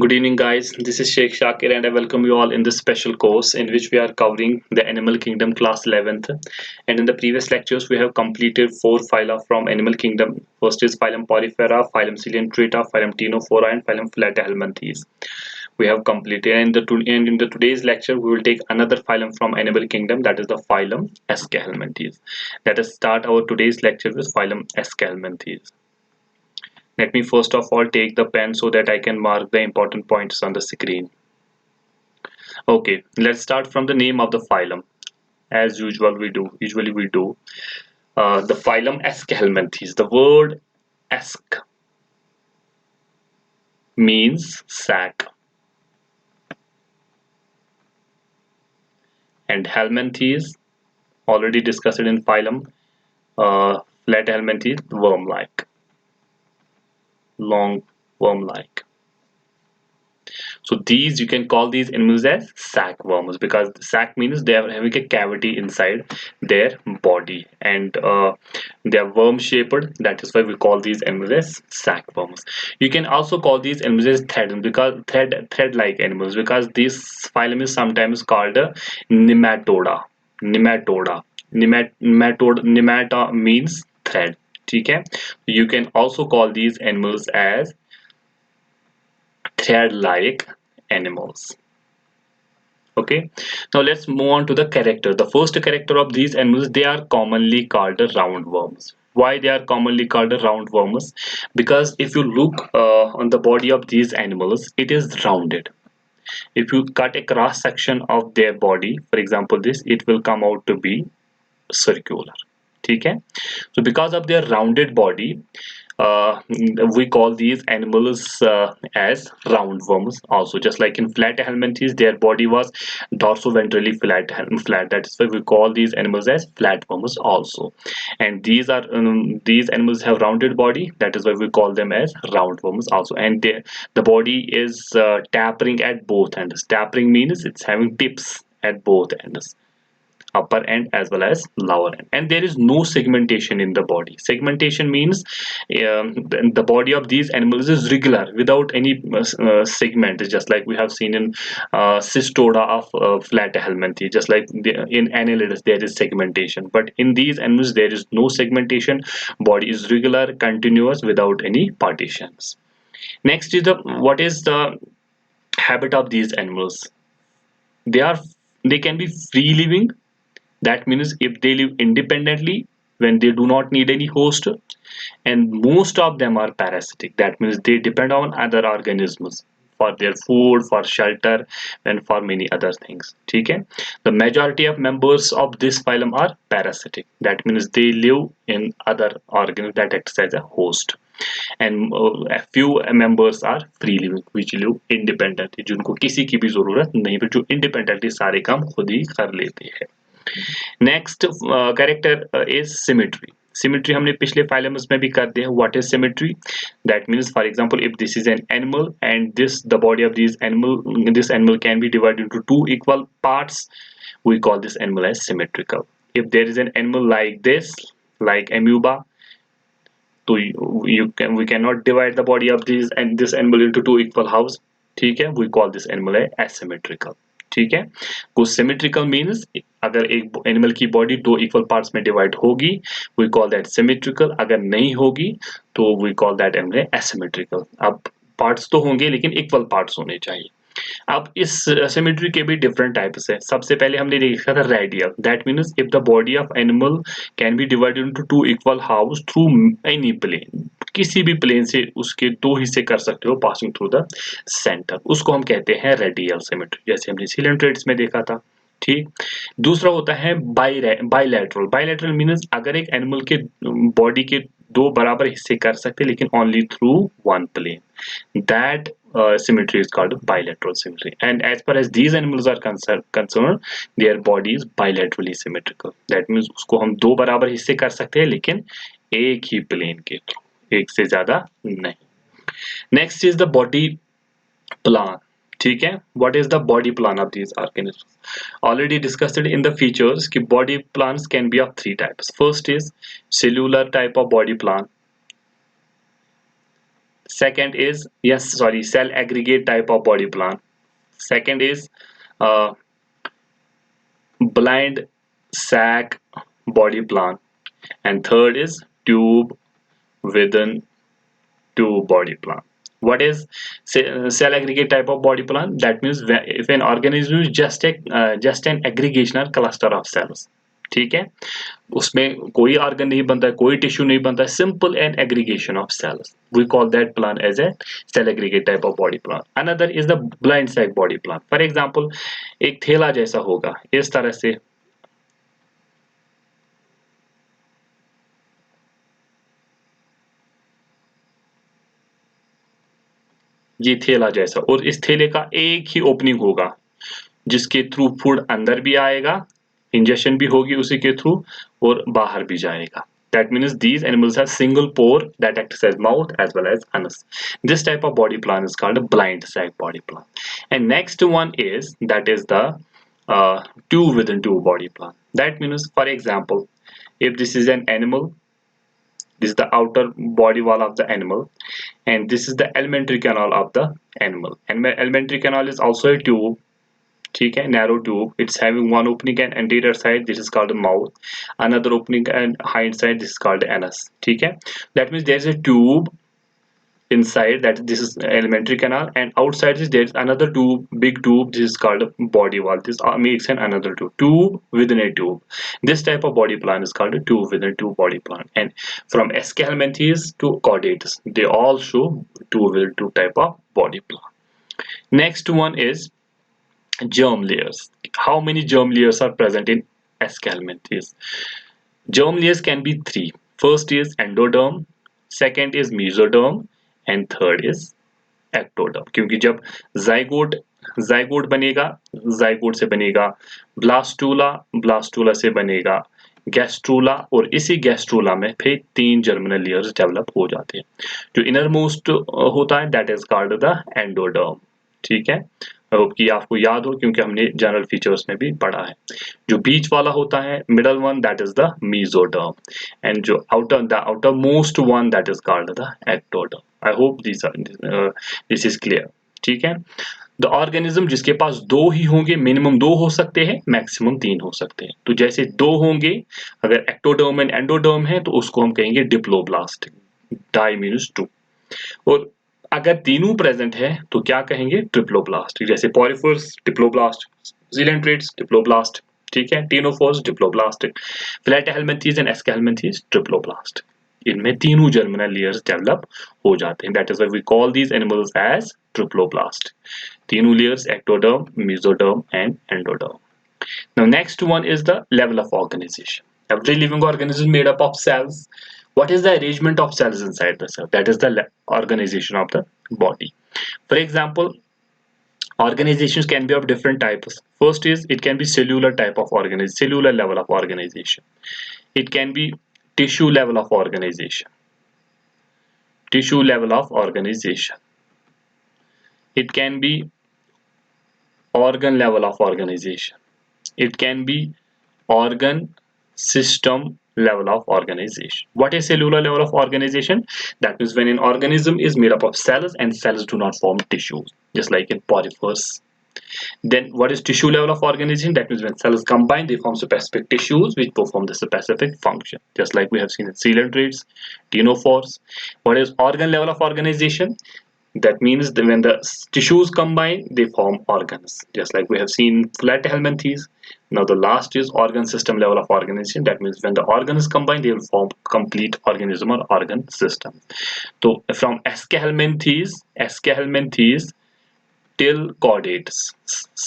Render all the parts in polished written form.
Good evening, guys. This is Sheikh Shakir, and I welcome you all in this special course in which we are covering the Animal Kingdom class 11th. And in the previous lectures, we have completed four phyla from Animal Kingdom. First is phylum Porifera, phylum Coelenterata, phylum Ctenophora, and phylum Platyhelminthes. We have completed, and in the today's lecture, we will take another phylum from Animal Kingdom, that is the phylum Aschelminthes. Let us start our today's lecture with phylum Aschelminthes. Let me first of all take the pen so that I can mark the important points on the screen. Okay, let's start from the name of the phylum. As usually we do. The phylum Aschelminthes. The word "asch" means sack, and helminthes, already discussed in phylum Platyhelminthes, worm-like, long worm-like. So these, you can call these animals as sac worms, because sac means they are having a cavity inside their body, and they are worm shaped. That is why we call these animals as sac worms. You can also call these animals as thread, because thread like animals, because this phylum is sometimes called a nematoda. Nematoda. Nemata means thread. Okay? You can also call these animals as thread-like animals. Okay, now let's move on to the character. The first character of these animals, they are commonly called roundworms. Why they are commonly called roundworms? Because if you look on the body of these animals, it is rounded. If you cut a cross section of their body, for example this, it will come out to be circular. Okay, so because of their rounded body, we call these animals as roundworms also. Just like in Platyhelminthes, their body was dorsoventrally flat. That is why we call these animals as flatworms also. And these animals have rounded body. That is why we call them as roundworms also. And the body is tapering at both ends. Tapering means it's having tips at both ends, upper end as well as lower end, and there is no segmentation in the body. Segmentation means the body of these animals is regular without any segment. It's just like we have seen in cystoda of Platyhelminthes. Just like in Annelids there is segmentation, but in these animals there is no segmentation. Body is regular, continuous, without any partitions. Next is the what is the habit of these animals. They are they can be free living. That means if they live independently, when they do not need any host, and most of them are parasitic. That means they depend on other organisms for their food, for shelter, and for many other things. Okay? The majority of members of this phylum are parasitic. That means they live in other organisms that acts as a host. And a few members are free living, which live independently, जिनको किसी की भी जरूरत नहीं है, जो independently सारे काम खुद ही कर लेते हैं. Next character is symmetry. Symmetry हमने पिछले फाइलम्स में भी कर दिया. What is symmetry? That means for example if this is an animal and the body of this animal can be divided into two equal parts, we call this animal as symmetrical. If there is an animal like this, like amoeba, तो we cannot divide the body of this animal into two equal halves. ठीक है, we call this animal as asymmetrical. ठीक है, कुछ symmetrical means अगर एक animal की body दो इक्वल पार्ट्स में डिवाइड होगी, वी कॉल दैट सिमेट्रिकल. अगर नहीं होगी तो we call that animal asymmetrical. अब पार्ट्स तो होंगे लेकिन इक्वल पार्ट्स होने चाहिए. अब इस सिमेट्री के भी डिफरेंट टाइप्स है. सबसे पहले हमने देखा था radial. That means if the body of animal can be divided into two equal halves through any plane. किसी भी प्लेन से उसके दो हिस्से कर सकते हो पासिंग थ्रू द सेंटर. उसको हम कहते हैं रेडियल सिमेट्री, जैसे हमने सिलेंट्रेट्स में देखा था. ठीक. दूसरा होता है बाइलैटरल. बाइलैटरल मीन्स अगर एक एनिमल के बॉडी के दो बराबर हिस्से कर सकते लेकिन only through one plane. That symmetry is called bilateral symmetry. And as far as these animals are concerned, their body is bilaterally symmetrical. That means उसको हम दो बराबर हिस्से कर सकते हैं लेकिन एक ही प्लेन के थ्रू, एक से ज्यादा नहीं. Next is the body plan. ठीक है, what is the body plan of these organisms? Already discussed in the features कि body plans can be of three types. First is cellular type of body plan. Second is, yes, sorry, cell aggregate type of body plan. Second is uh, blind sac body plan, and third is tube within tube body plan. What is cell aggregate type of body plan? That means if an organism is just an aggregation or cluster of cells, ठीक है, उसमें कोई organ नहीं बनता है, कोई tissue नहीं बनता है, simple an aggregation of cells, we call that plan as a cell aggregate type of body plan. Another is the blind sac body plan. For example एक थैला जैसा होगा इस तरह से, ये थैला जैसा, और इस थैले का एक ही ओपनिंग होगा जिसके थ्रू फूड अंदर भी आएगा, इंजेक्शन भी होगी उसी के थ्रू, और बाहर भी जाएगा. That means these animals have single pore that acts as mouth as well as anus. This type of body plan is called a blind sac body plan. And next one is, that is the tube within tube body plan. That means, for example, if this is an animal, this is the outer body wall of the animal, and this is the alimentary canal of the animal. And alimentary canal is also a tube, ठीक है, narrow tube. It's having one opening and anterior side, this is called the mouth, another opening and hind side, this is called the anus. ठीक है, that means there's a tube inside, that this is alimentary canal, and outside this there's another tube, big tube, this is called body wall. This makes another tube within a tube. This type of body plan is called a tube within a tube body plan. And from Aschelanthes to Chordates, they all show tube within tube type of body plan. Next one is germ layers. How many germ layers are present in Aschelanthes? Germ layers can be three. First is endoderm, second is mesoderm, and third is ectoderm. क्योंकि जब zygote बनेगा, zygote से बनेगा blastula, blastula से बनेगा gastrula, और इसी gastrula में फिर 3 जर्मिनल लेयर्स डेवलप हो जाते हैं. जो इनर मोस्ट होता है that is called the endoderm. ठीक है, कि आपको याद हो क्योंकि हमने जनरल फीचर्स में भी पढ़ा है. जो बीच वाला होता है middle one, that is the mesoderm, and जो outermost one, that is called the ectoderm. I hope this is clear. ठीक है, द ऑर्गेनिज्म जिसके पास 2 ही होंगे, मिनिमम 2 हो सकते हैं, मैक्सिमम 3 हो सकते हैं. तो जैसे 2 होंगे, अगर एक्टोडर्म एंड एंडोडर्म है तो उसको हम कहेंगे डिप्लोब्लास्ट, डाई मीन्स 2. और अगर तीनों प्रेजेंट है तो क्या कहेंगे, ट्रिप्लोब्लास्ट. जैसे पॉरीफोर्स डिप्लोब्लास्ट, ज़ीलेंट्रेट्स डिप्लोब्लास्ट, ठीक है, टीनोफोर्स डिप्लोब्लास्ट, प्लेटिहेल्मिंथेस एंड एस्केल्मिंथेस ट्रिप्लोब्लास्ट. इनमें तीनों जर्मिनल लेयर्स डेवलप हो जाते हैं. That is why we call these animals as triploblast. तीनों layers ectoderm, mesoderm and endoderm. Now next one is the level of organization. Every living organism is made up of cells. What is the arrangement of cells inside the cell? That is the organization of the body. For example, organizations can be of different types. First is, it can be cellular type of organization, cellular level of organization. It can be tissue level of organization. Tissue level of organization. It can be organ level of organization. It can be organ system level of organization. What is cellular level of organization? That means when an organism is made up of cells and cells do not form tissues, just like in porifers. Then what is tissue level of organization? That means when cells combine, they form specific tissues which perform the specific function, just like we have seen in coelentrates, ctenophores. What is organ level of organization? That means that when the tissues combine, they form organs, just like we have seen platyhelminthes. Now the last is organ system level of organization. That means when the organs combine, they will form complete organism or organ system. So from Aschelanthes till Chordates,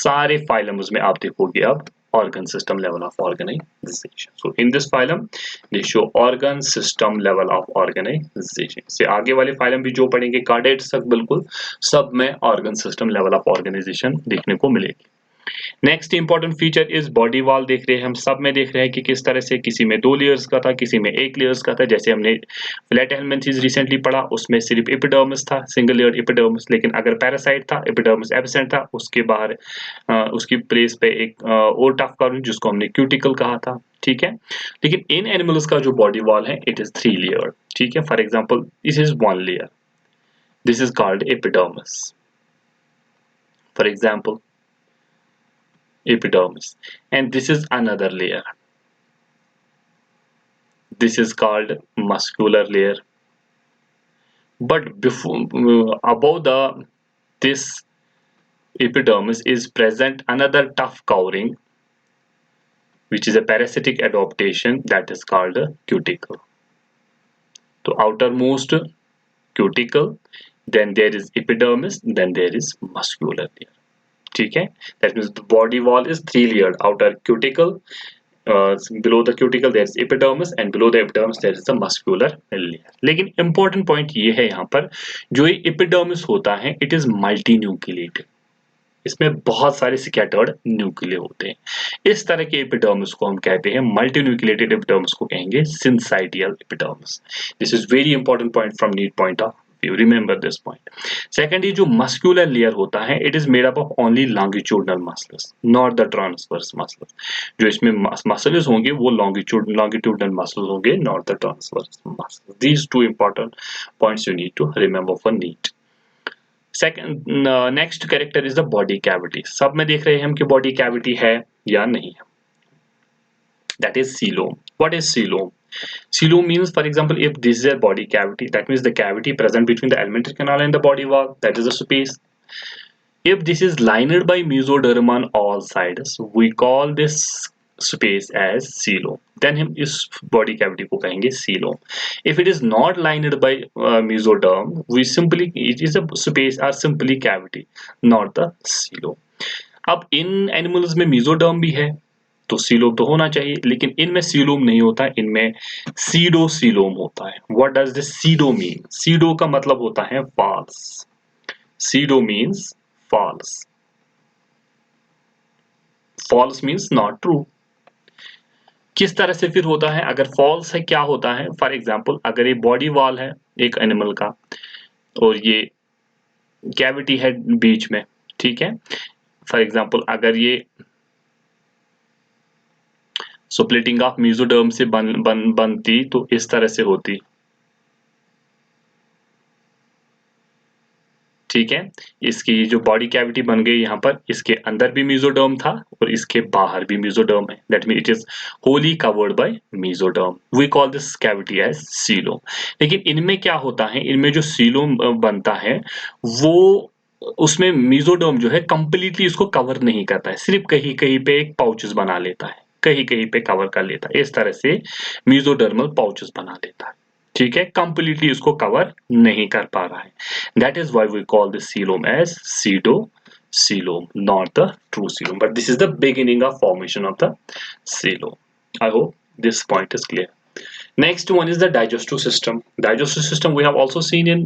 सारे phylums में आप देखोगे अब organ system level of organization. So in this phylum they show organ system level of organization. से आगे वाले phylum भी जो पढ़ेंगे Chordates तक बिल्कुल सब में organ system level of organization देखने को मिलेगी. Next important feature is body wall. देख रहे हैं हम सब में, देख रहे हैं कि किस तरह से किसी में 2 लेयर्स का था, किसी में 1 लेयर्स का था. जैसे हमने प्लेटिहेल्मिंथेस रिसेंटली पढ़ा, उसमें सिर्फ एपिडर्मिस था, सिंगल लेयर एपिडर्मिस. लेकिन अगर पैरासाइट था, एपिडर्मिस एब्सेंट था, उसके बाहर उसकी प्लेस पे एक और टफ कवरिंग जिसको हमने क्यूटिकल कहा था. ठीक है, लेकिन इन एनिमल्स का जो बॉडी वॉल है इट इज 3 लेयर. ठीक है, for example this is 1 layer, This is called epidermis. For example, epidermis. And this is another layer. This is called muscular layer. But before above this epidermis is present another tough covering, which is a parasitic adaptation, that is called a cuticle. So outermost cuticle, then there is epidermis, then there is muscular layer. ठीक है? That means the body wall is three layered. Outer cuticle, below the cuticle there is epidermis, and below the epidermis there is the muscular layer. लेकिन important point ये है यहाँ पर, जो ये epidermis होता है, it is multinucleated. इसमें बहुत सारे स्कैटर्ड न्यूक्लियर होते हैं. इस तरह के एपिडर्मिस को हम कहते हैं, मल्टीन्यूक्लिएटेड एपिडर्मिस को कहेंगे syncytial epidermis. This is very important point from NEET point of view. Remember this point. Second, ये जो मस्कुलर लेयर होता है, it is made up of only longitudinal muscles, not the transverse muscles. जो इसमें muscles होंगे वो longitudinal muscles होंगे, not the transverse muscles. These two important points you need to remember for NEET. Second, next character is the body cavity. सब में देख रहे हैं हम कि बॉडी कैविटी है या नहीं है. That is coelom. What is coelom? Coelom means, for example, if this is a body cavity, that means the cavity present between the alimentary canal and the body wall, that is the space. If this is lined by mesoderm on all sides, we call this space as coelom. Then हम इस body cavity को कहेंगे coelom. If it is not lined by mesoderm, it is a space or simply cavity, not the coelom. अब इन animals में mesoderm भी है, तो coelom तो होना चाहिए, लेकिन इनमें सीलोम नहीं होता, इनमें सीडोसीलोम होता है. What does this pseudo mean? Pseudo का मतलब होता है false. Pseudo means false. False means not true. किस तरह से फिर होता है? अगर फॉल्स है, क्या होता है? फॉर एग्जाम्पल, अगर ये बॉडी वॉल है एक एनिमल का और ये कैविटी है बीच में, ठीक है. फॉर एग्जाम्पल, अगर ये स्प्लिटिंग ऑफ मेसोडर्म से बनती तो इस तरह से होती, ठीक है. इसकी जो बॉडी कैविटी बन गई यहाँ पर, इसके अंदर भी मेसोडर्म था और इसके बाहर भी मेसोडर्म है. That mean it is wholly covered by mesoderm. We call this cavity as coelom. लेकिन इनमें क्या होता है? इनमें जो सीलोम बनता है वो उसमें मेसोडर्म जो है कंप्लीटली इसको कवर नहीं करता है, सिर्फ कहीं कहीं पे एक पाउचेस बना लेता है, कहीं कहीं पे कवर कर लेता है. इस तरह से मेसोडर्मल पाउचेस बना लेता है, ठीक है. कंप्लीटली इसको कवर नहीं कर पा रहा है. That is why we call this coelom as pseudocoelom, not the true coelom, but this is the beginning of formation of the coelom. I hope this point is clear. Next one is the digestive system. Digestive system we have also seen in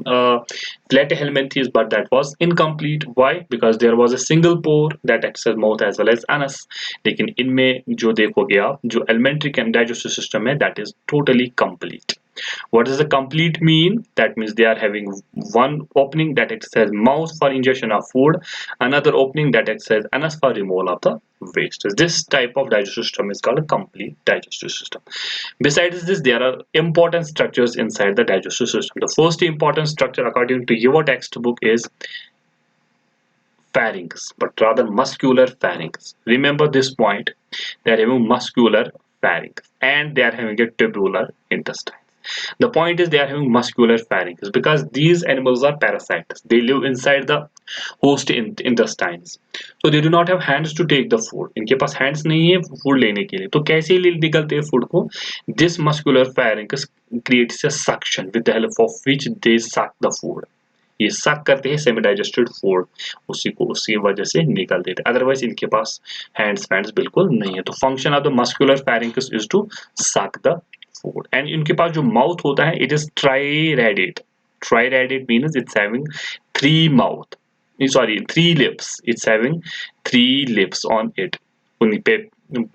Platyhelminthes, but that was incomplete. Why? Because there was a single pore that acts as mouth as well as anus. लेकिन इनमें जो देखोगे आप, जो elementary digestive system है, that is totally complete. What does the complete mean? That means they are having one opening that acts as mouth for ingestion of food, another opening that acts as anus for removal of the waste. This type of digestive system is called a complete digestive system. Besides this, there are important structures inside the digestive system. The first important structure according to your textbook is pharynx, but rather muscular pharynx. Remember this point. They are having muscular pharynx and they are having a tubular intestine. The point is they are having muscular pharynx because these animals are parasites. They live inside the host intestines. So they do not have hands to take the food. इनके पास hands नहीं है food लेने के लिए. तो कैसे निकलते हैं food को? This muscular pharynx creates a suction with the help of which they suck the food. ये suck करते हैं semi digested food, उसी वजह से निकल देते हैं. Otherwise इनके पास hands बिल्कुल नहीं है. तो function of the muscular pharynx is to suck the food. And इनके पास जो mouth होता है, it is triradiate. Triradiate means it's having three lips. It's having three lips on it. उन्हीं पे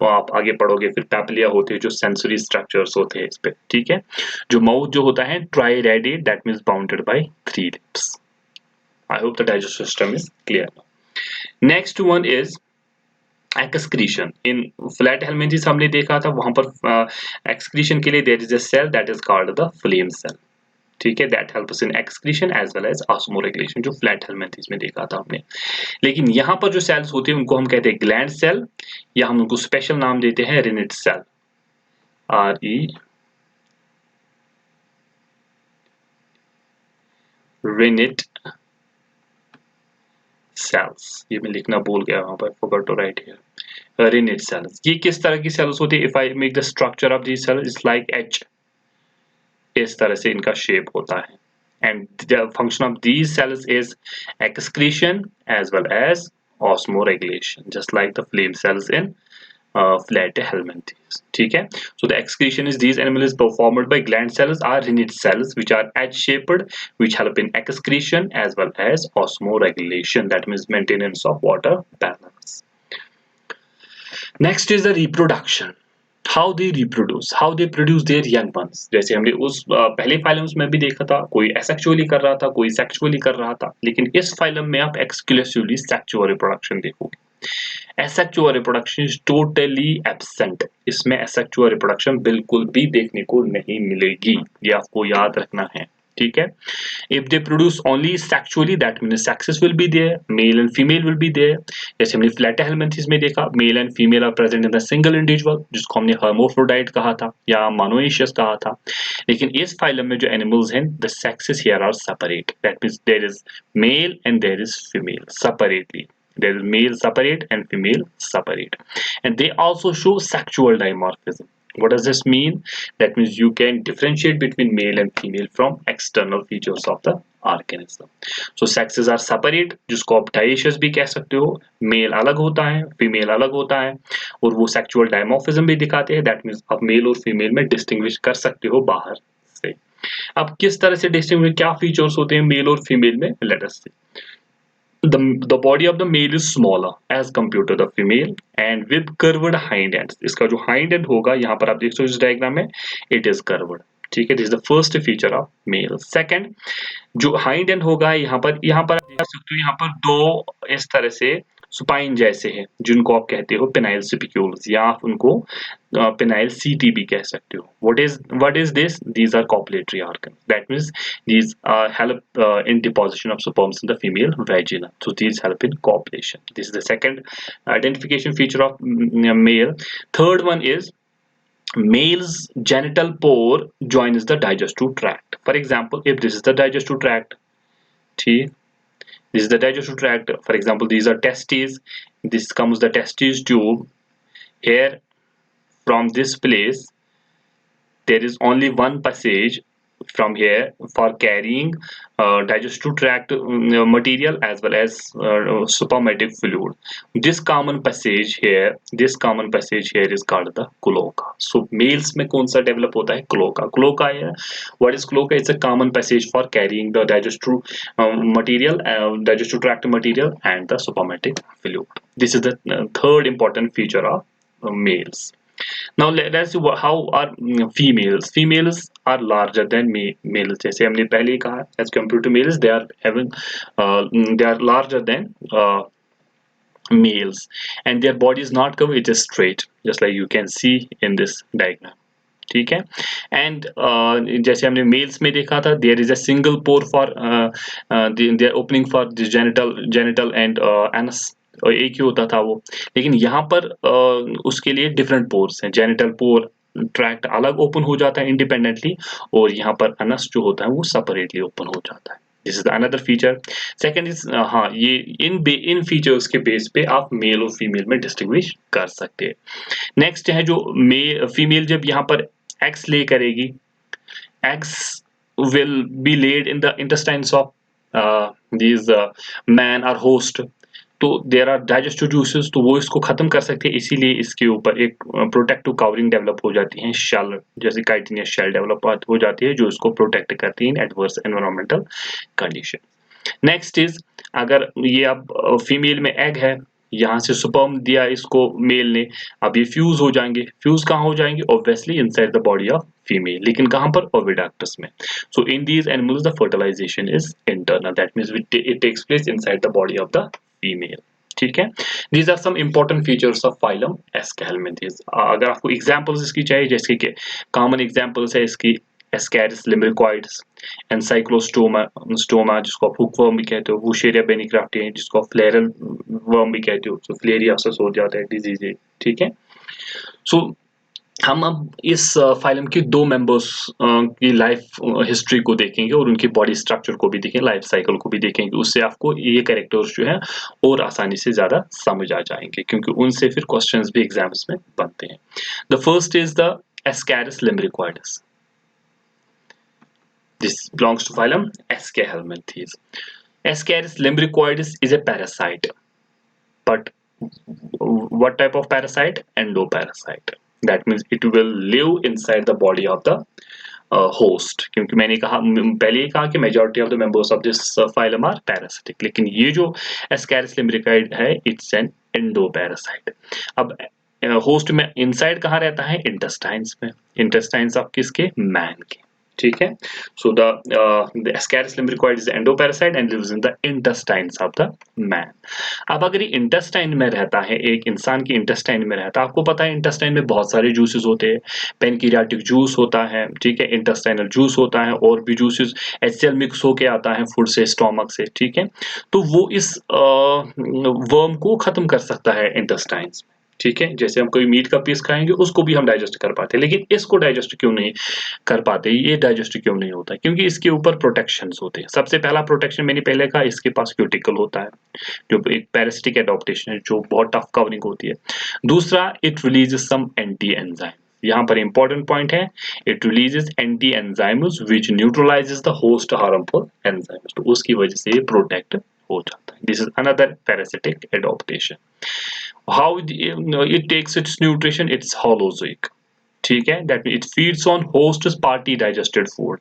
आप आगे पढ़ोगे फिर पैपिलिया होते हैं जो सेंसरी स्ट्रक्चर्स होते हैं इस पे, ठीक है. जो माउथ जो होता है triradiate, that means bounded by three lips. I hope the digestive system is clear. Next one is excretion. In platyhelminthes हमने देखा था, वहां पर एक्सक्रीशन के लिए there is a cell that is called the flame cell. ठीक है, that helps in excretion as well as osmoregulation, जो फ्लैट हेलमिंथेस में देखा था हमने। लेकिन यहाँ पर जो सेल्स होती है उनको हम कहते हैं ग्लैंड सेल, या हम उनको स्पेशल नाम देते हैं renette cell, RE renette cells. ये मैं लिखना भूल गया वहां पर, forgot to write here. Renette cells ये किस तरह की सेल्स होती है? If I make the structure of this cell it's like H, इस तरह से इनका शेप होता है। And the function of these cells is excretion as well as osmoregulation, just like the flame cells in flat helminthes. ठीक है, so the excretion is these animal is performed by gland cells or renate cells which are edge-shaped, which help in excretion as well as osmoregulation, that means maintenance of water balance. Next is the reproduction. How they reproduce, how they produce their young ones. जैसे हमने उस पहले phylums में भी देखा था, कोई asexually कर रहा था, कोई सेक्सुअली कर रहा था, लेकिन इस फाइलम में आप एक्सक्लूसिवली सेक्सुअल रिप्रोडक्शन देखोगे। Asexual reproduction is totally absent, इसमें एसेक्सुअल रिप्रोडक्शन बिल्कुल भी देखने को नहीं मिलेगी, ये आपको याद रखना है। ठीक है, if they produce only sexually that means sexes will be there, male and female will be there। जैसे हमने फ्लैट हेलमिंथेस में देखा, male and female are present in the single individual, जिसको हमने हर्माफ्रोडाइट कहा था या मोनोइशियस कहा था। लेकिन इस फाइलम में जो एनिमल्स हैं, the sexes here are separate, that means there is male and there is female separately, there is male separate and female separate, and they also show sexual dimorphism. What does this mean? That means you can differentiate between male and female from external features of the organism. So sexes are separate, जिसको आप dioecious भी कह सकते हो, mail अलग होता है, female अलग होता है, और वो sexual dimorphism भी दिखाते हैं, that means आप मेल और फीमेल में distinguish कर सकते हो बाहर से। अब किस तरह से distinguish, क्या features होते हैं मेल और फीमेल में? Let us see. The body of the male is smaller as compared to the female and with curved hind ends. इसका जो hind end होगा, यहाँ पर आप देख सकते हो इस डायग्राम में, it is curved। ठीक है, this is the first feature of male. Second, जो hind end होगा यहाँ पर आप देख सकते हो, यहाँ पर दो इस तरह से सुपाइन जैसे हैं, जिनको आप कहते हो पेनाइल स्पिक्यूल्स, या आप उनको पेनाइल सीटी भी कह सकते हो। what is this? These are copulatory organs, that means these help in deposition of sperms in the female vagina, so these help in copulation. This is the second identification feature of male. Third one is male's genital pore joins the digestive tract. For example, if this is the digestive tract, ठीक, this is the digestive tract, for example these are testes, this comes the testes tube, here from this place there is only one passage from here for carrying digestive tract material as well as spermatic fluid. This common passage here is called the cloaca. So males में कौन सा develop होता है? Cloaca है। What is cloaca? It's a common passage for carrying the digestive digestive tract material and the spermatic fluid. This is the third important feature of males. Now let's see how are females. Females are larger than males. जैसे हमने पहले ही कहा, as compared to males, they are larger than males, and their body is not curved; it is straight, just like you can see in this diagram. ठीक है, and जैसे हमने mails में देखा था, there is a single pore for their opening for genital and anus, और एक ही होता था वो। लेकिन यहाँ पर उसके लिए डिफरेंट पोर्स हैं, जेनिटल पोर ट्रैक्ट अलग ओपन हो जाता है इंडिपेंडेंटली, और यहाँ पर अनस जो होता है वो सेपरेटली ओपन हो जाता है। This is another feature. Second is, हाँ, ये इन फीचर्स के बेस पे आप मेल और फीमेल में डिस्टिंग्विश कर सकते हैं। नेक्स्ट है जो फीमेल जब यहाँ पर eggs lay करेगी, eggs will be laid in the intestines of these man or host, तो there are digestive juices, तो वो इसको खत्म कर सकते हैं, इसीलिए इसके ऊपर एक प्रोटेक्टिव कवरिंग डेवलप हो जाती है, शेल जैसे काइटिनिया शेल डेवलप हो जाती है, जो इसको प्रोटेक्ट करती है in adverse environmental condition. Next is, अगर ये अब फीमेल में एग है, यहाँ से स्पर्म दिया इसको मेल ने, अब ये फ्यूज हो जाएंगे। फ्यूज कहाँ हो जाएंगे? Obviously inside the body of female, लेकिन कहाँ पर? ओविडक्टस में। So in these animals the fertilization is internal, that means it takes place inside the body of the female. ठीक है, these are some important features of phylum aschelminthes. अगर आपको examples इसकी चाहिए, जैसे कि कॉमन एग्जांपल्स है इसकी एस्कैरिस लिम्ब्रिकॉइड्स, एनसाइक्लोस्टोमा स्टोमा जिसको आप हुकवर्म भी कहते हो, वुशेरिया बेनिक्राफ्टिया जिसको आप फ्लेरल वर्म भी कहते हो, जो फ्लेरिया से हो जाता है डिजीज है, ठीक है। सो हम अब इस फाइलम के दो मेंबर्स की लाइफ हिस्ट्री को देखेंगे और उनकी बॉडी स्ट्रक्चर को भी देखेंगे, लाइफ साइकिल को भी देखेंगे। उससे आपको ये कैरेक्टर्स जो है और आसानी से ज्यादा समझ आ जाएंगे, क्योंकि उनसे फिर क्वेश्चंस भी एग्जाम्स में बनते हैं। The first is the ascaris lumbricoides. This belongs to phylum Aschelminthes. Ascaris lumbricoides is a parasite. But what type of parasite? Endoparasite. That means it will live inside the body of the host. क्योंकि मैंने कहा पहले ही कहा कि majority of the members of this phylum are parasitic. लेकिन ये जो Ascaris lumbricoid है, it's an endoparasite. अब होस्ट में इनसाइड कहाँ रहता है? इंटेस्टाइन्स में. इंटेस्टाइन्स ऑफ किसके? मैन के. ठीक है. So the Ascaris lumbricoid is endoparasite and lives in the intestines of the man. अब अगर ये इंटेस्टाइन में रहता है, एक इंसान की इंटेस्टाइन में रहता है, आपको पता है इंटेस्टाइन में बहुत सारे जूसेस होते हैं. पेनक्रियाटिक जूस होता है, ठीक है, इंटेस्टाइनल जूस होता है, और भी जूसेस HCl मिक्स होके आता है फूड से, स्टोमक से, ठीक है. तो वो इस वर्म को खत्म कर सकता है इंटेस्टाइन्स में, ठीक है. जैसे हम कोई मीट का पीस खाएंगे उसको भी हम डाइजेस्ट कर पाते हैं, लेकिन इसको डाइजेस्ट क्यों नहीं कर पाते? ये डाइजेस्ट क्यों नहीं होता? क्योंकि इसके ऊपर प्रोटेक्शंस होते हैं. सबसे पहला प्रोटेक्शन मैंने पहले कहा, इसके पास क्यूटिकल होता है, जो एक पैरासिटिक एडॉप्टेशन है, जो बहुत टफ कवरिंग होती है. दूसरा, it releases some anti enzyme. यहाँ पर इंपॉर्टेंट पॉइंट है, it releases anti enzymes which neutralizes the host harmful enzymes. तो उसकी वजह से ये प्रोटेक्ट हो जाता है. This is another parasitic adaptation. How it takes its nutrition? It's holozoic. ठीक है. That means it feeds on host's partly digested food.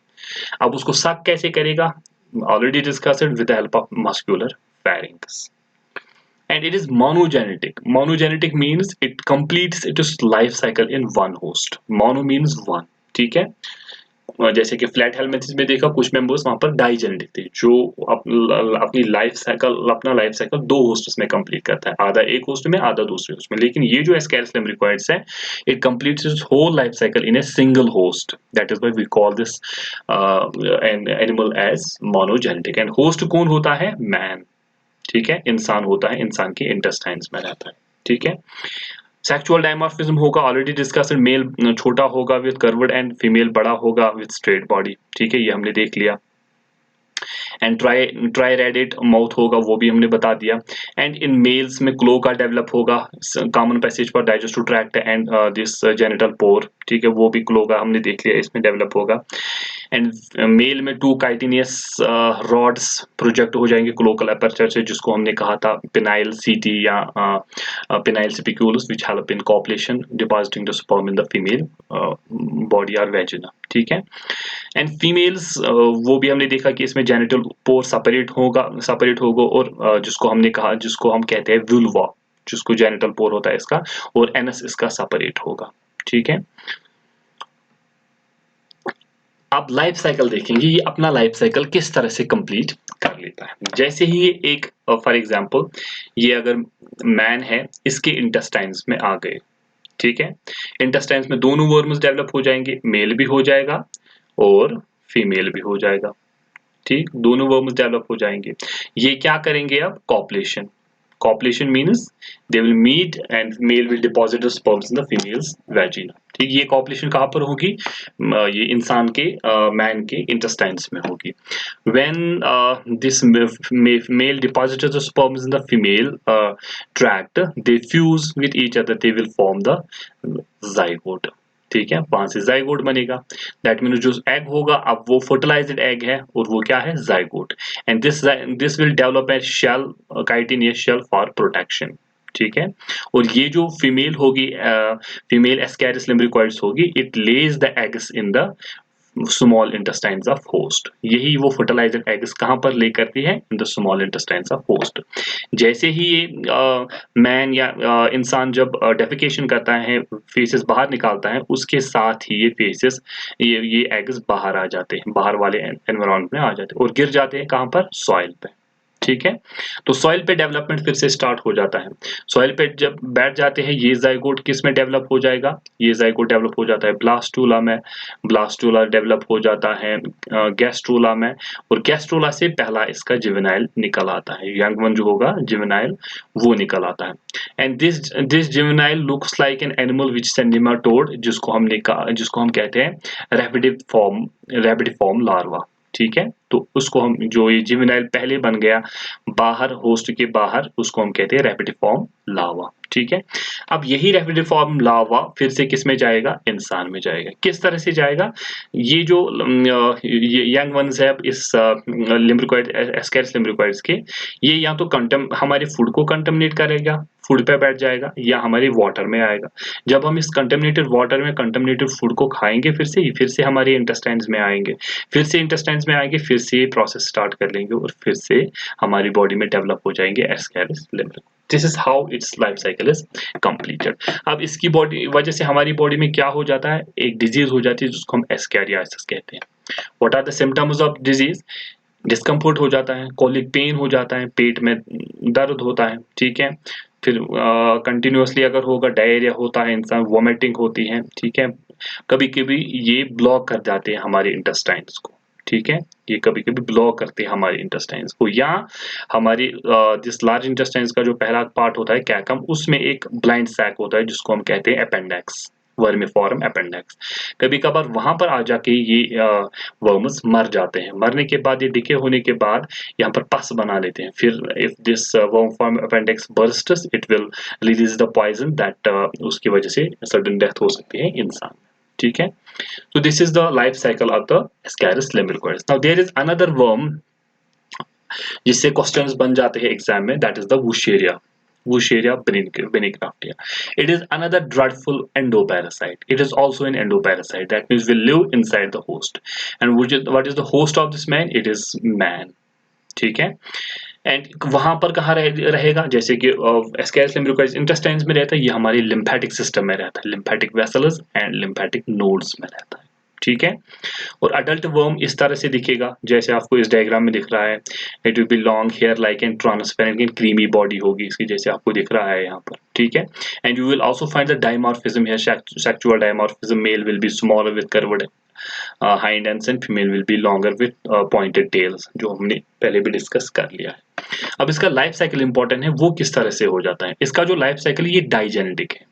अब उसको suck कैसे करेगा? Already discussed it with the help of muscular pharynx. And it is monogenetic. Monogenetic means it completes its life cycle in one host. Mono means one. ठीक है. जैसे कि flat helminthes में देखा, कुछ मेंबर्स वहां पर डाइजेनेटिक थे, जो अपनी लाइफ साइकिल, अपना लाइफ साइकिल दो होस्ट्स में कंप्लीट करता है, आधा एक होस्ट में, आधा दूसरे होस्ट में. लेकिन ये जो Ascaris lumbricoids है, it completes its whole life cycle in a single host. That is why we call this animal as monogenetic. And host कौन होता है? मैन. ठीक है, इंसान होता है, इंसान के इंटेस्टाइन्स में रहता है. ठीक है. सेक्सुअल डायमॉर्फिज्म होगा, ऑलरेडी डिस्कस्ड. मेल छोटा होगा विद कर्व्ड एंड, फीमेल बड़ा होगा विद स्ट्रेट बॉडी. ठीक है, ये हमने देख लिया. एंड ट्राइरेडिट माउथ होगा, वो भी हमने बता दिया. एंड इन मेल्स में क्लो का डेवलप होगा, common passage for digestive tract and this genital pore. ठीक है, वो भी क्लो का हमने देख लिया, इसमें डेवलप होगा. एंड मेल में 2 काइटिनियस रॉड्स प्रोजेक्ट हो जाएंगे क्लोकल अपर्चर से, जिसको हमने कहा था पिनाइल सीटी या penial spicules, which help in copulation, depositing the sperm in the female body और वेजिना. ठीक है. एंड फीमेल्स वो भी हमने देखा कि इसमें जेनिटल पोर सेपरेट होगा, और जिसको हमने कहा, जिसको हम कहते हैं वुल्वा, जिसको जेनिटल पोर होता है इसका, और एनस इसका सेपरेट होगा. ठीक है. अब लाइफ साइकिल देखेंगे, ये अपना लाइफ साइकिल किस तरह से कंप्लीट कर लेता है. जैसे ही ये एक, फॉर एग्जांपल, ये अगर मैन है, इसके इंटेस्टाइन्स में आ गए. ठीक है. इंटेस्टाइन्स में दोनों वर्म्स डेवलप हो जाएंगे, मेल भी हो जाएगा और फीमेल भी हो जाएगा. ठीक, दोनों वर्म्स डेवलप हो जाएंगे. ये क्या करेंगे अब? Copulation. Copulation means they will meet and male will deposit the sperms in the female's vagina. ठीक, ये copulation कहाँ पर होगी? ये इंसान के मैन के intestines में होगी. When this male deposits the sperms in the female tract, they fuse with each other. They will form the zygote. ठीक है, वहां से जाइगोट बनेगा. दैट मीन्स जो एग होगा, अब वो फर्टिलाइज्ड एग है, और वो क्या है? Zygote. And this will develop a shell, chitinous shell for protection. ठीक है. और ये जो फीमेल होगी, फीमेल Ascaris lumbricoids होगी, it lays the eggs in the small intestines of host. यही वो फर्टिलाइज्ड एग्स कहां पर ले करती है? In the small intestines of host. जैसे ही ये मैन या इंसान जब डेफिकेशन करता है, फेसेस बाहर निकालता है, उसके साथ ही ये फेसेस, ये एग्स बाहर आ जाते हैं, बाहर वाले एनवायरनमेंट में आ जाते हैं, और गिर जाते हैं कहां पर? सॉइल पे. ठीक है। तो सॉइल पे डेवलपमेंट फिर से स्टार्ट हो जाता है। सॉइल पे जब बैठ जाते हैं ये जाइगोट किस में डेवलप हो जाएगा, ये जाइगोट डेवलप हो जाता है ब्लास्टूला में, ब्लास्टूला डेवलप हो जाता है गैस्ट्रोला में, और गैस्ट्रोला से पहला इसका जुवेनाइल निकल आता है, यंग वन जो होगा जुवेनाइल वो निकल आता है। And this juvenile looks like an animal which is nematode, जिसको हम कहते हैं रैबिडिफॉर्म लार्वा, ठीक है। तो उसको हम जो ये जुवेनाइल पहले बन गया बाहर होस्ट के बाहर, उसको हम कहते हैं रैबिडिफॉर्म लार्वा, ठीक है। अब यही रैबिडिफॉर्म लार्वा फिर से किस में जाएगा, इंसान में जाएगा। किस तरह से जाएगा, ये जो यंग वंस है इस लिम्ब्रिकोइड एस्केरिस लिम्ब्रिकोइड्स के, ये या तो हमारे फूड को कंटेमिनेट करेगा, फूड पे बैठ जाएगा, या हमारे वाटर में आएगा। जब हम इस कंटेमिनेटेड वाटर में कंटेमिनेटेड फूड को खाएंगे फिर से हमारे इंटेस्टाइन्स में आएंगे, फिर से इंटेस्टाइन्स में आएंगे, फिर से ये प्रोसेस स्टार्ट कर लेंगे और फिर से हमारी बॉडी में डेवलप हो जाएंगे ascaris lumbricoides. This is how its life cycle is completed. अब इसकी बॉडी वजह से हमारी बॉडी में क्या हो जाता है, एक डिजीज हो जाती है जिसको हम एस्कैरियासिस कहते हैं। What are the symptoms of disease, discomfort हो जाता है, कॉलिक पेन हो जाता है, पेट में दर्द होता है, ठीक है। फिर कंटिन्यूअसली अगर होगा डायरिया होता है, इंसान वोमिटिंग होती है, ठीक है। कभी कभी ये ब्लॉक कर जाते हैं हमारे इंटेस्टाइन्स को, ठीक है। ये कभी कभी ब्लॉक करते हैं हमारे इंटेस्टाइन्स को, या हमारी जिस लार्ज इंटेस्टाइन्स का जो पहला पार्ट होता है कैकम, उसमें एक ब्लाइंड सैक होता है जिसको हम कहते हैं अपेंडेक्स, वर्मिफॉर्म अपेंडेक्स। कभी कभार वहां पर आ जाके ये वर्म्स मर जाते हैं, मरने के बाद ये डिके होने के बाद यहाँ पर पस बना लेते हैं। फिर if this vermiform appendix bursts it will release the poison that, उसकी वजह से सडन डेथ हो सकती है इंसान, ठीक है। So this is the life cycle of the Ascaris lumbricoides. Now there is another worm जिससे क्वेश्चंस बन जाते हैं एग्जाम में, that is the Wucheria benignatia. It is another dreadful endoparasite. It is also an endoparasite. That means will live inside the host. And what is the host of this man? It is man. ठीक है। And वहां पर कहाँ रहेगा, जैसे कि Ascaris लिम्ब्रिकोइड्स intestines में रहता है, ये हमारी लिम्फेटिक सिस्टम में रहता है, lymphatic vessels and lymphatic nodes में रहता है, ठीक है। और अडल्ट वर्म इस तरह से दिखेगा जैसे आपको इस डायग्राम में दिख रहा है। It will be long hair like and transparent and creamy body होगी इसकी, जैसे आपको दिख रहा है यहाँ पर, ठीक है। And you will also find the dimorphism here, sexual dimorphism, male will be smaller with curved hind ends and female will be longer with pointed tails, जो हमने पहले भी डिस्कस कर लिया है। अब इसका लाइफ साइकिल इंपॉर्टेंट है, वो किस तरह से हो जाता है। इसका जो लाइफ साइकिल ये डाइजेनेटिक है।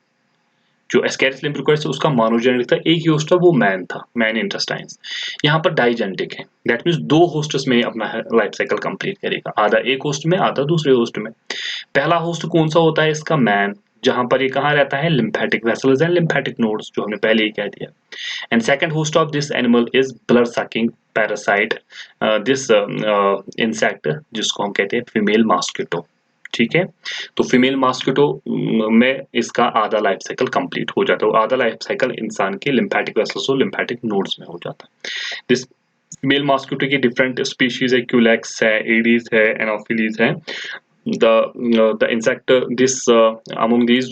जो एस्केरिस लिम्ब्रिकोइड्स है उसका मोनोजेनेटिक था, एक ही होस्ट था वो मैन था, मैन इंटेस्टाइन्स। यहाँ पर डाइजेनेटिक है, दैट मीन्स दो होस्ट्स में अपना लाइफ साइकिल कंप्लीट करेगा, आधा एक होस्ट में आधा दूसरे होस्ट में। पहला होस्ट कौन सा होता है इसका, मैन, जहां पर ये कहाँ रहता है, lymphatic vessels and lymphatic nodes, जो हमने पहले ही कह दिया। And second host of this animal is blood sucking parasite, this insect जिसको हम कहते हैं फीमेल मॉस्किटो, ठीक है। तो फीमेल मॉस्किटो में इसका आधा लाइफ साइकिल कंप्लीट हो जाता है, आधा लाइफ साइकिल इंसान के लिम्फेटिक वेसल्स और लिम्फेटिक नोड्स में हो जाता है। दिस फीमेल मॉस्किटो की डिफरेंट स्पीशीज है, क्यूलेक्स है, एडीज है, एनोफिलीज है। the insect this among these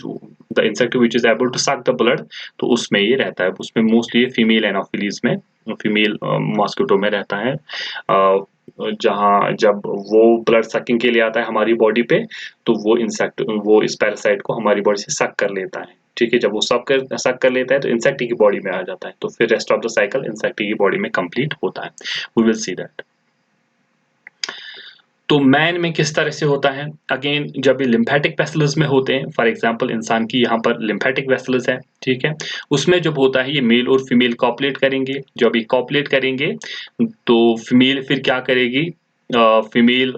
the insect which is able to suck the blood, तो उसमें ये रहता है, उसमें मोस्टली ये फीमेल एनोफिलीज में, फीमेल मॉस्किटो में रहता है। जहाँ जब वो ब्लड सकिंग के लिए आता है हमारी बॉडी पे, तो वो इंसेक्ट वो इस पैरासाइट को हमारी बॉडी से सक कर लेता है, ठीक है। जब वो सक कर लेता है तो इंसेक्ट की बॉडी में आ जाता है, तो फिर rest of the cycle insect की बॉडी में कंप्लीट होता है। We will see that. तो मैन में किस तरह से होता है, अगेन जब ये लिम्फेटिक वेसल्स में होते हैं, फॉर एग्जांपल इंसान की यहाँ पर लिम्फेटिक वेसल्स है, ठीक है। उसमें जब होता है ये मेल और फीमेल कॉपुलेट करेंगे, जब ये कॉपुलेट करेंगे तो फीमेल फिर क्या करेगी, फीमेल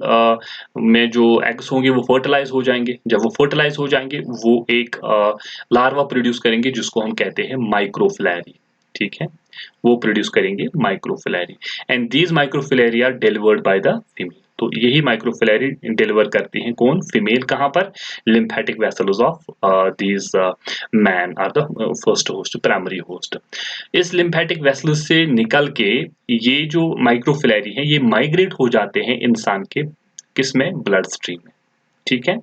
में जो एग्स होंगे वो फर्टिलाइज हो जाएंगे, जब वो फर्टिलाइज हो जाएंगे वो एक लार्वा प्रोड्यूस करेंगे जिसको हम कहते हैं माइक्रोफिलैरी, ठीक है। वो प्रोड्यूस करेंगे microfilariae, and these microfilariae are delivered by the female. तो यही माइक्रोफिलैरी डिलीवर करती हैं कौन, फीमेल, कहां पर, lymphatic vessels of these man are the first host, primary host. इस लिम्फेटिक वेसल्स से निकल के ये जो माइक्रोफिलैरी हैं ये माइग्रेट हो जाते हैं इंसान के किसमें, ब्लड स्ट्रीम में, ठीक है।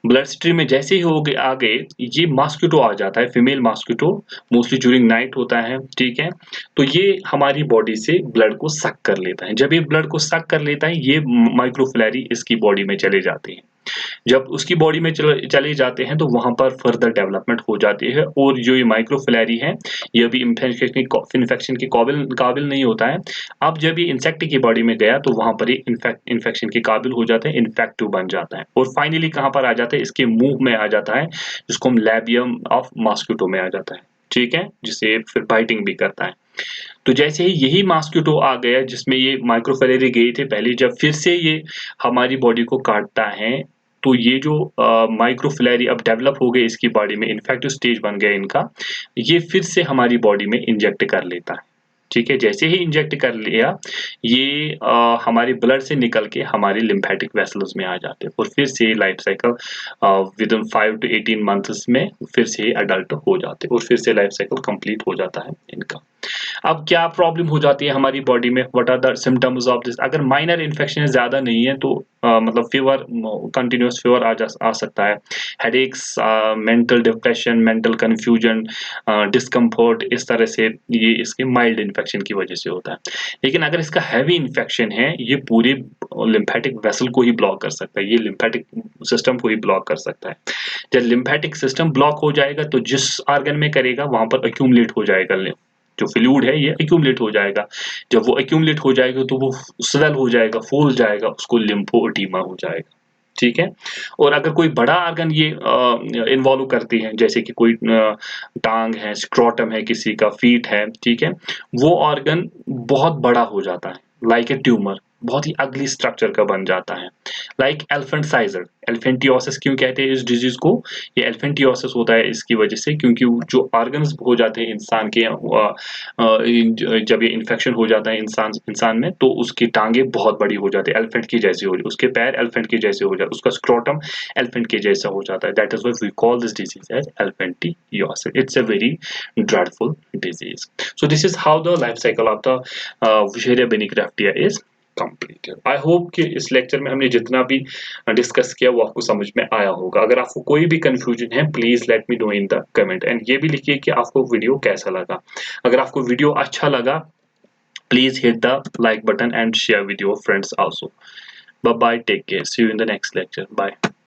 ब्लड स्ट्रीम में जैसे ही हो गए आ गए, ये मॉस्किटो आ जाता है, female mosquito, mostly during night होता है, ठीक है। तो ये हमारी बॉडी से ब्लड को सक कर लेता है। जब ये ब्लड को सक कर लेता है, ये माइक्रोफिलरी इसकी बॉडी में चले जाते हैं। जब उसकी बॉडी में चले जाते हैं तो वहाँ पर फर्दर डेवलपमेंट हो जाती है, और जो ये माइक्रोफिलरी है, ये अभी इन्फेक्शन के काबिल नहीं होता है। अब जब ये इंसेक्ट की बॉडी में गया तो वहाँ पर ये इन्फेक्शन के काबिल हो जाता है, इन्फेक्टिव बन जाता है, और फाइनली कहाँ पर आ जाता है, इसके मुंह में आ जाता है, जिसको हम लैबियम ऑफ मॉस्किटो में आ जाता है, ठीक है, जिसे फिर बाइटिंग भी करता है। तो जैसे ही यही मॉस्किटो आ गया जिसमें ये माइक्रोफिलरी गई थी पहले, जब फिर से ये हमारी बॉडी को काटता है, तो ये जो माइक्रोफिलरी अब डेवलप हो गए इसकी बॉडी में, इन्फेक्टिव स्टेज बन गया इनका, ये फिर से हमारी बॉडी में इंजेक्ट कर लेता है, ठीक है। जैसे ही इंजेक्ट कर लिया, ये हमारे ब्लड से निकल के हमारे लिम्फेटिक वेसल्स में आ जाते हैं, और फिर से life cycle with in 5 to 18 months में फिर से अडल्ट हो जाते हैं, और फिर से लाइफ साइकिल कंप्लीट हो जाता है इनका। अब क्या प्रॉब्लम हो जाती है हमारी बॉडी में, what are the symptoms of this? अगर माइनर इन्फेक्शन ज़्यादा नहीं है तो मतलब फीवर, कंटिन्यूअस फीवर आ सकता है, headaches, mental depression, mental confusion, discomfort, इस तरह से ये इसके माइल्ड इन्फेक्शन की वजह से होता है। लेकिन अगर इसका हैवी इन्फेक्शन है, ये पूरे लिम्फेटिक वेसल को ही ब्लॉक कर सकता है, ये लिम्फेटिक सिस्टम को ही ब्लॉक कर सकता है। जब लिम्फेटिक सिस्टम ब्लॉक हो जाएगा तो जिस ऑर्गन में करेगा वहां पर अक्यूमुलेट हो जाएगा, जो फ्लूइड है ये अक्यूमुलेट हो जाएगा। जब वो अक्यूमुलेट हो जाएगा तो वो स्वेल हो जाएगा, फूल जाएगा, उसको लिम्फोएडिमा हो जाएगा, ठीक है। और अगर कोई बड़ा ऑर्गन ये इन्वॉल्व करती है, जैसे कि कोई टांग है, स्क्रोटम है, किसी का फीट है, ठीक है, वो ऑर्गन बहुत बड़ा हो जाता है, लाइक ए ट्यूमर, बहुत ही अगली स्ट्रक्चर का बन जाता है, लाइक एल्फेंटाइजर। एल्फेंटियोसिस क्यों कहते हैं इस डिजीज को? ये एल्फेंटियोसिस होता है इसकी वजह से, क्योंकि जो ऑर्गन्स हो जाते हैं इंसान के, जब ये इन्फेक्शन हो जाता है इंसान में, तो उसकी टांगे बहुत बड़ी हो जाती है, एलिफेंट की जैसी हो जाती है, उसके पैर एलिफेंट के जैसे हो जाते हैं, उसका स्क्रोटम एलिफेंट के जैसा हो जाता है। That is why we call this disease as elephantiasis. It's a very dreadful disease. So this is how the life cycle of the Wuchereria benignificata is completed. I hope कि इस lecture में हमने जितना भी डिस्कस किया वो आपको समझ में आया होगा। अगर आपको कोई भी कंफ्यूजन है, please let me know in the comment, and ये भी लिखिए कि आपको वीडियो कैसा लगा। अगर आपको वीडियो अच्छा लगा, please hit the like button and share with your friends also. Bye bye, take care, see you in the next lecture, bye.